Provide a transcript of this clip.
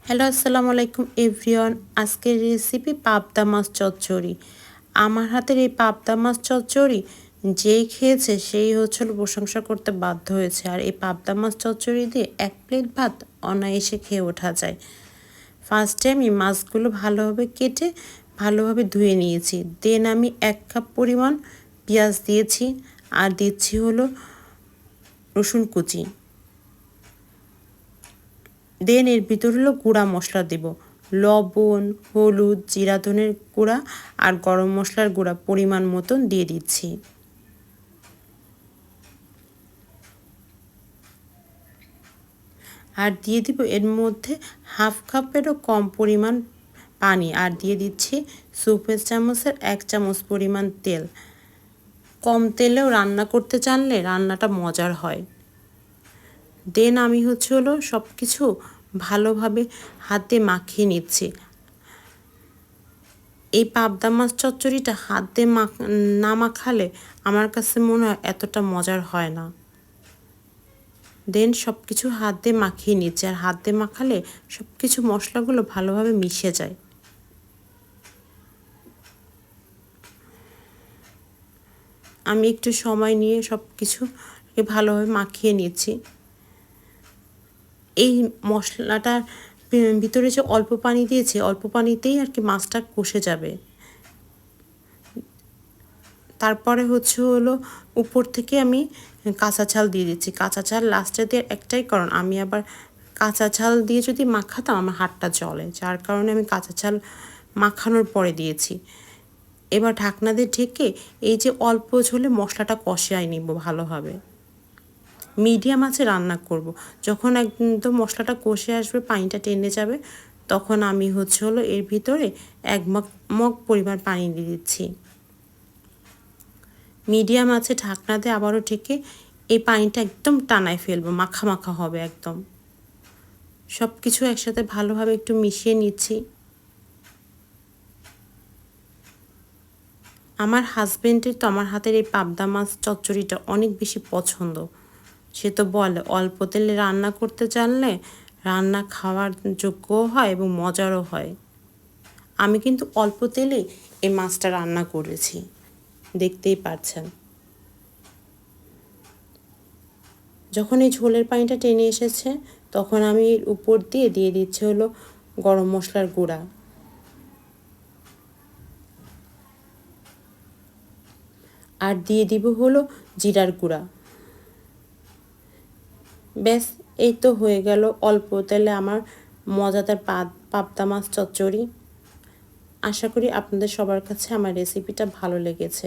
Hello আসসালামু আলাইকুম everyone. আজকের রেসিপি পাবদা মাছ চচ্চড়ি। আমার হাতের এই পাবদা মাছ চচ্চড়ি যেই খেয়েছে সেই প্রশংসা করতে বাধ্য হয়েছে। আর এই পাবদা মাছ চচ্চড়ি দিয়ে 1 প্লেট ভাত অনায়াসে খেয়ে ওঠা যায়। ফার্স্টে আমি মাছগুলো ভালোভাবে কেটে ভালোভাবে ধুয়ে নিয়েছি। দেন আমি 1 কাপ পরিমাণ পেঁয়াজ দিয়েছি আর দিচ্ছি রসুন কুচি। দেন এর ভিতর গুঁড়া মশলা দেব, লবণ, হলুদ, জিরা ধনের গুঁড়া আর গরম মশলার গুঁড়া পরিমাণ মতন দিয়ে দিচ্ছি। আর দিয়ে দিব এর মধ্যে 1/2 কাপেরও কম পরিমাণ পানি আর দিয়ে দিচ্ছি সুপের চামচের 1 চামচ পরিমাণ তেল। কম তেলেও রান্না করতে জানলে রান্নাটা মজার হয়। দেন আমি সব কিছু ভালোভাবে হাতে মাখিয়ে নিচ্ছি। এই পাবদা মাছ চচ্চড়িটা হাত দিয়ে না মাখালে আমার কাছে মনে হয় এতটা মজার হয় না। দেন সব কিছু হাত দিয়ে মাখিয়ে নিচ্ছি। আর হাত দিয়ে মাখালে সব কিছু মশলাগুলো ভালোভাবে মিশে যায়। আমি একটু সময় নিয়ে সব কিছুকে ভালোভাবে মাখিয়ে নিচ্ছি। এই মশলাটার ভিতরে যে অল্প পানি দিয়েছি, অল্প পানিতেই আর কি মাছটা কষে যাবে। তারপরে উপর থেকে আমি কাঁচা ঝাল দিয়ে দিচ্ছি। কাঁচা ঝাল লাস্টে দিয়ে একটাই কারণ, আমি আবার কাঁচা ঝাল দিয়ে যদি মাখাতাম আমার হাতটা জ্বলে, যার কারণে আমি কাঁচা ঝাল মাখানোর পরে দিয়েছি। এবার ঢাকনা দিয়ে ঢেকে এই যে অল্প ঝোলে মশলাটা কষাই নিব ভালোভাবে। মিডিয়াম আঁচে রান্না করব। যখন একদম মশলাটা কষে আসবে, পানিটা টেনে যাবে, তখন আমি এর ভিতরে 1 মগ পরিমাণ পানি দিয়ে দিচ্ছি। মিডিয়াম আছে ঢাকনা দিয়ে আবারও ঢেকে এই পানিটা একদম টানায় ফেলবো, মাখা মাখা হবে একদম। সব কিছু একসাথে ভালোভাবে একটু মিশিয়ে নিচ্ছি। আমার হাজবেন্ডের তো আমার হাতের এই পাবদা মাছ চচ্চড়িটা অনেক বেশি পছন্দ। সে তো বলে অল্প তেলে রান্না করতে জানলে রান্না খাওয়ার যোগ্যও হয় এবং মজারও হয়। আমি কিন্তু অল্প তেলে এই মাছটা রান্না করেছি, দেখতেই পাচ্ছেন। যখন এই ঝোলের পানিটা টেনে এসেছে, তখন আমি এর উপর দিয়ে দিচ্ছি গরম মশলার গুঁড়া। আর দিয়ে দিব জিরার গুঁড়া। ব্যাস, এই তো হয়ে গেল অল্প তেলে আমার মজাদার পাবদা মাছ চচ্চড়ি। আশা করি আপনাদের সবার কাছে আমার রেসিপিটা ভালো লেগেছে।